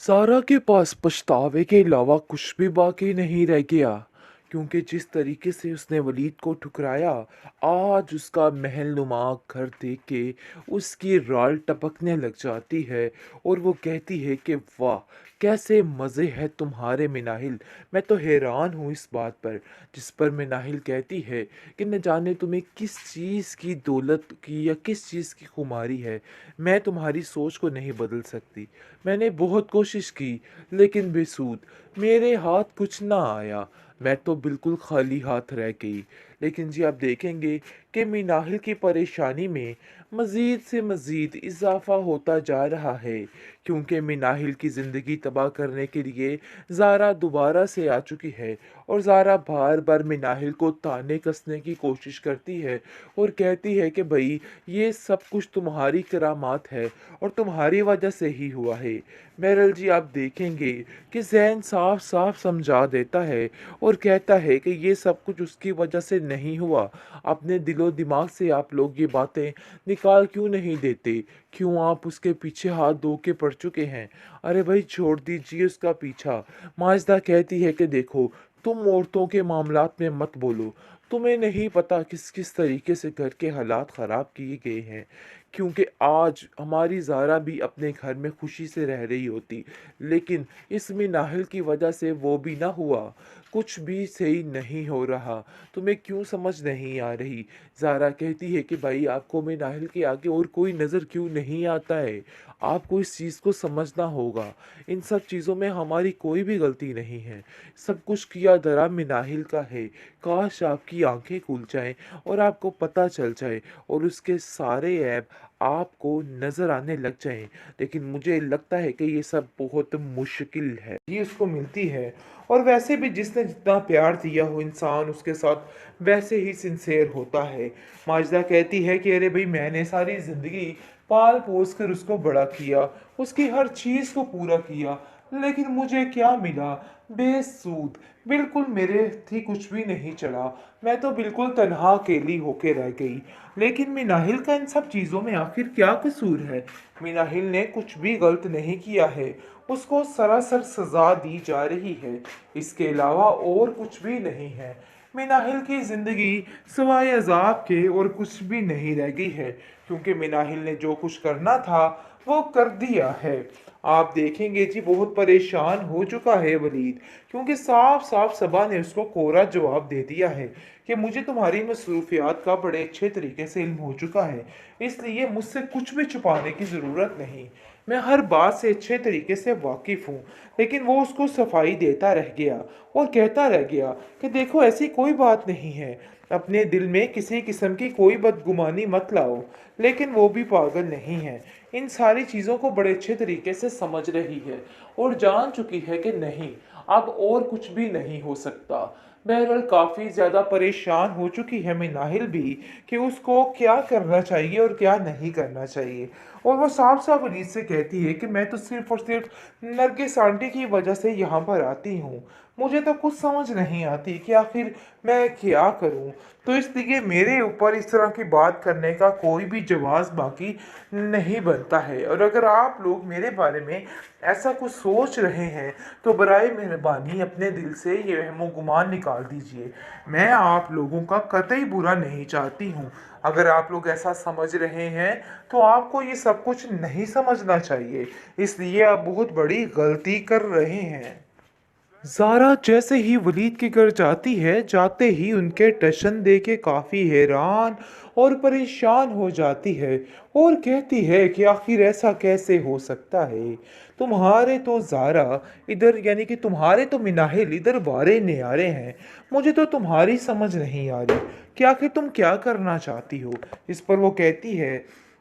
सारा के पास पछतावे के अलावा कुछ भी बाकी नहीं रह गया, क्योंकि जिस तरीके से उसने वलीद को ठुकराया, आज उसका महल नुमा घर देख के उसकी राल टपकने लग जाती है और वो कहती है कि वाह, कैसे मज़े हैं तुम्हारे मिनाहिल। मैं तो हैरान हूँ इस बात पर। जिस पर मिनाहिल कहती है कि न जाने तुम्हें किस चीज़ की दौलत की या किस चीज़ की खुमारी है। मैं तुम्हारी सोच को नहीं बदल सकती। मैंने बहुत कोशिश की, लेकिन बेसूद। मेरे हाथ कुछ ना आया। मैं तो बिल्कुल खाली हाथ रह गई। लेकिन जी आप देखेंगे कि मिनाहिल की परेशानी में मज़ीद से मज़ीद इजाफ़ा होता जा रहा है, क्योंकि मिनाहिल की ज़िंदगी तबाह करने के लिए ज़ारा दोबारा से आ चुकी है और ज़ारा बार बार मिनाहिल को ताने कसने की कोशिश करती है और कहती है कि भाई, ये सब कुछ तुम्हारी करामात है और तुम्हारी वजह से ही हुआ है। बहरहाल जी आप देखेंगे कि ज़ैन साफ साफ समझा देता है और कहता है कि ये सब कुछ उसकी वजह से नहीं हुआ। अपने दिलो दिमाग से आप लोग ये बातें निकाल क्यों नहीं देते? क्यों आप उसके पीछे हाथ धो के पड़ चुके हैं? अरे भाई, छोड़ दीजिए उसका पीछा। माजिदा कहती है कि देखो, तुम औरतों के मामलात में मत बोलो। तुम्हें नहीं पता किस किस तरीके से घर के हालात ख़राब किए गए हैं, क्योंकि आज हमारी ज़ारा भी अपने घर में खुशी से रह रही होती, लेकिन इस मिनाहिल की वजह से वो भी ना हुआ। कुछ भी सही नहीं हो रहा। तुम्हें क्यों समझ नहीं आ रही? ज़ारा कहती है कि भाई, आपको मिनाहिल के आगे और कोई नज़र क्यों नहीं आता है? आपको इस चीज़ को समझना होगा। इन सब चीज़ों में हमारी कोई भी गलती नहीं है। सब कुछ किया धरा मिनाहिल का है। काश आपकी आंखें खुल जाएं और आपको पता चल जाए और उसके सारे ऐब आपको नज़र आने लग जाएं। लेकिन मुझे लगता है कि ये सब बहुत मुश्किल है, ये उसको मिलती है। और वैसे भी जिसने जितना प्यार दिया हो इंसान उसके साथ वैसे ही सिंसेर होता है। माजिदा कहती है कि अरे भाई, मैंने सारी ज़िंदगी पाल पोस कर उसको बड़ा किया, उसकी हर चीज़ को पूरा किया, लेकिन मुझे क्या मिला? बेसूद। बिल्कुल मेरे थी कुछ भी नहीं चला। मैं तो बिल्कुल तन्हा अकेली होके रह गई। लेकिन मिनाहिल का इन सब चीज़ों में आखिर क्या कसूर है? मिनाहिल ने कुछ भी गलत नहीं किया है। उसको सरासर सज़ा दी जा रही है। इसके अलावा और कुछ भी नहीं है। मिनाहिल की ज़िंदगी सिवाय अजाब के और कुछ भी नहीं रह गई है, क्योंकि मिनाहिल ने जो कुछ करना था वो कर दिया है। आप देखेंगे जी, बहुत परेशान हो चुका है वलीद, क्योंकि साफ साफ सबा ने उसको कोरा जवाब दे दिया है कि मुझे तुम्हारी मसरूफियात का बड़े अच्छे तरीके से इल्म हो चुका है, इसलिए मुझसे कुछ भी छुपाने की ज़रूरत नहीं। मैं हर बात से अच्छे तरीके से वाकिफ़ हूँ। लेकिन वो उसको सफाई देता रह गया और कहता रह गया कि देखो, ऐसी कोई बात नहीं है। अपने दिल में किसी किस्म की कोई बदगुमानी मत लाओ। लेकिन वो भी पागल नहीं है। इन सारी चीज़ों को बड़े अच्छे तरीके से समझ रही है और जान चुकी है कि नहीं, अब और कुछ भी नहीं हो सकता। बहरहाल काफ़ी ज़्यादा परेशान हो चुकी है मिनाहिल भी कि उसको क्या करना चाहिए और क्या नहीं करना चाहिए। और वो साफ साफ अनीस से कहती है कि मैं तो सिर्फ और सिर्फ नरगिस आंटी की वजह से यहाँ पर आती हूँ। मुझे तो कुछ समझ नहीं आती कि आखिर मैं क्या करूँ। तो इसलिए मेरे ऊपर इस तरह की बात करने का कोई भी जवाब बाकी नहीं बनता है। और अगर आप लोग मेरे बारे में ऐसा कुछ सोच रहे हैं तो बराए मेहरबानी अपने दिल से ये वहमो गुमान निकाल दीजिए। मैं आप लोगों का कतई बुरा नहीं चाहती हूँ। अगर आप लोग ऐसा समझ रहे हैं तो आपको ये सब कुछ नहीं समझना चाहिए, इसलिए आप बहुत बड़ी गलती कर रहे हैं। ज़ारा जैसे ही वलीद के घर जाती है, जाते ही उनके टशन देख के काफ़ी हैरान और परेशान हो जाती है और कहती है कि आखिर ऐसा कैसे हो सकता है? तुम्हारे तो ज़ारा इधर, यानी कि तुम्हारे तो मिनाहिल इधर वारे न्यारे हैं। मुझे तो तुम्हारी समझ नहीं आ रही कि आखिर तुम क्या करना चाहती हो? इस पर वो कहती है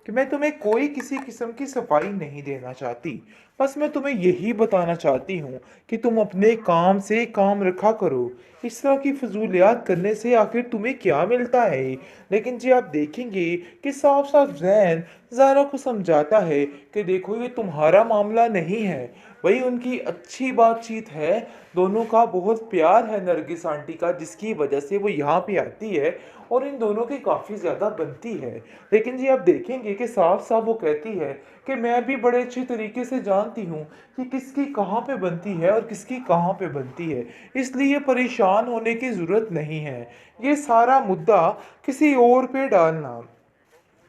कि मैं तुम्हें कोई किसी किस्म की सफाई नहीं देना चाहती। बस मैं तुम्हें यही बताना चाहती हूँ कि तुम अपने काम से काम रखा करो। इस तरह की फजूलियात करने से आखिर तुम्हें क्या मिलता है? लेकिन जी आप देखेंगे कि साफ साफ जैन ज़ारा को समझाता है कि देखो, ये तुम्हारा मामला नहीं है। वही उनकी अच्छी बातचीत है, दोनों का बहुत प्यार है नरगिस आंटी का, जिसकी वजह से वो यहाँ पे आती है और इन दोनों की काफ़ी ज़्यादा बनती है। लेकिन जी आप देखेंगे कि साफ साफ वो कहती है कि मैं भी बड़े अच्छे तरीके से जानती हूँ कि किसकी कहाँ पे बनती है और किसकी कहाँ पे बनती है, इसलिए परेशान होने की ज़रूरत नहीं है। ये सारा मुद्दा किसी और पे डालना।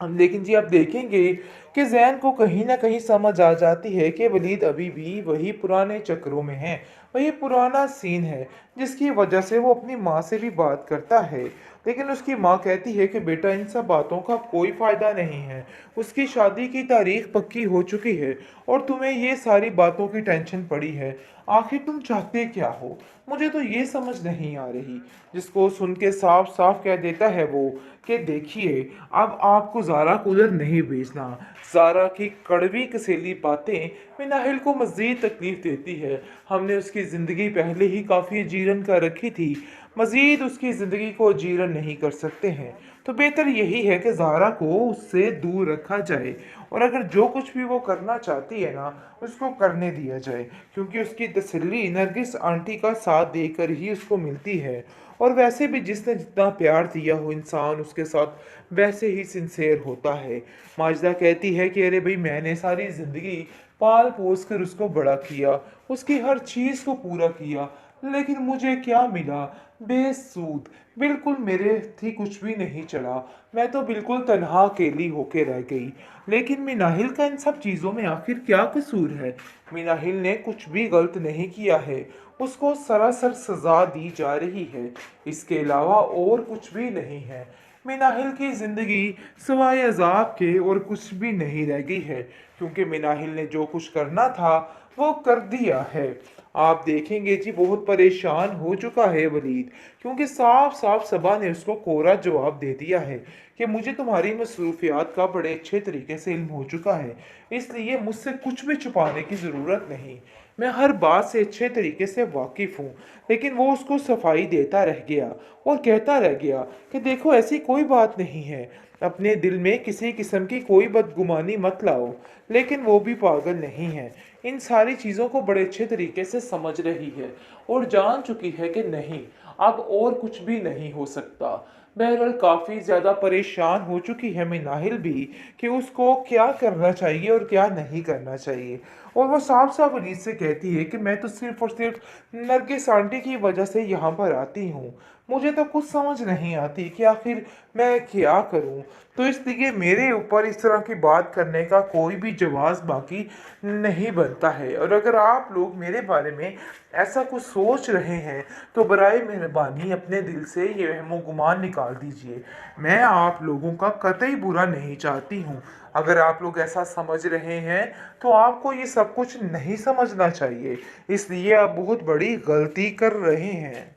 लेकिन जी आप देखेंगे कि ज़ैन को कहीं न कहीं समझ आ जाती है कि वलीद अभी भी वही पुराने चक्रों में है, वही पुराना सीन है, जिसकी वजह से वो अपनी माँ से भी बात करता है। लेकिन उसकी माँ कहती है कि बेटा इन सब बातों का कोई फ़ायदा नहीं है, उसकी शादी की तारीख पक्की हो चुकी है और तुम्हें ये सारी बातों की टेंशन पड़ी है। आखिर तुम चाहते क्या हो? मुझे तो ये समझ नहीं आ रही। जिसको सुन के साफ-साफ कह देता है वो कि देखिए, अब आपको ज़ारा कूलर नहीं बेचना। ज़ारा की कड़वी कसेली बातें मिनाहिल को मज़ीद तकलीफ़ देती है। हमने उसकी ज़िंदगी पहले ही काफ़ी जीरन कर रखी थी, मज़ीद उसकी ज़िंदगी को जीरन नहीं कर सकते हैं। तो बेहतर यही है कि ज़ारा को उससे दूर रखा जाए और अगर जो कुछ भी वो करना चाहती है ना, उसको करने दिया जाए, क्योंकि उसकी तसल्ली नरगिस आंटी का साथ देकर ही उसको मिलती है। और वैसे भी जिसने जितना प्यार दिया हो इंसान उसके साथ वैसे ही सिंसेर होता है। माजिदा कहती है कि अरे भाई मैंने सारी ज़िंदगी पाल पोस कर उसको बड़ा किया, उसकी हर चीज़ को पूरा किया, लेकिन मुझे क्या मिला? बेसूद, बिल्कुल मेरे थी कुछ भी नहीं चढ़ा, मैं तो बिल्कुल तन्हा अकेली होके रह गई। लेकिन मिनाहिल का इन सब चीज़ों में आखिर क्या कसूर है? मिनाहिल ने कुछ भी गलत नहीं किया है, उसको सरासर सज़ा दी जा रही है, इसके अलावा और कुछ भी नहीं है। मिनाहिल की ज़िंदगी सिवाय अज़ाब के और कुछ भी नहीं रह गई है, क्योंकि मिनाहिल ने जो कुछ करना था वो कर दिया है। आप देखेंगे जी बहुत परेशान हो चुका है वलीद, क्योंकि साफ साफ सबा ने उसको कोरा जवाब दे दिया है कि मुझे तुम्हारी मसरूफियात का बड़े अच्छे तरीके से इल्म हो चुका है, इसलिए मुझसे कुछ भी छुपाने की ज़रूरत नहीं। मैं हर बात से अच्छे तरीके से वाकिफ़ हूँ। लेकिन वो उसको सफाई देता रह गया और कहता रह गया कि देखो ऐसी कोई बात नहीं है, अपने दिल में किसी किस्म की कोई बदगुमानी मत लाओ। लेकिन वो भी पागल नहीं है, इन सारी चीज़ों को बड़े अच्छे तरीके से समझ रही है और जान चुकी है कि नहीं, अब और कुछ भी नहीं हो सकता। बहरहाल काफ़ी ज़्यादा परेशान हो चुकी है मिनाहिल भी कि उसको क्या करना चाहिए और क्या नहीं करना चाहिए। और वो साफ साफ अनीस से कहती है कि मैं तो सिर्फ और सिर्फ नरगिस आंटी की वजह से यहाँ पर आती हूँ, मुझे तो कुछ समझ नहीं आती कि आखिर मैं क्या करूँ। तो इसलिए मेरे ऊपर इस तरह की बात करने का कोई भी जवाब बाकी नहीं बनता है, और अगर आप लोग मेरे बारे में ऐसा कुछ सोच रहे हैं तो बराए मेहरबानी अपने दिल से ये वहमो गुमान निकाल दीजिए। मैं आप लोगों का कतई बुरा नहीं चाहती हूँ। अगर आप लोग ऐसा समझ रहे हैं तो आपको ये सब कुछ नहीं समझना चाहिए, इसलिए आप बहुत बड़ी गलती कर रहे हैं।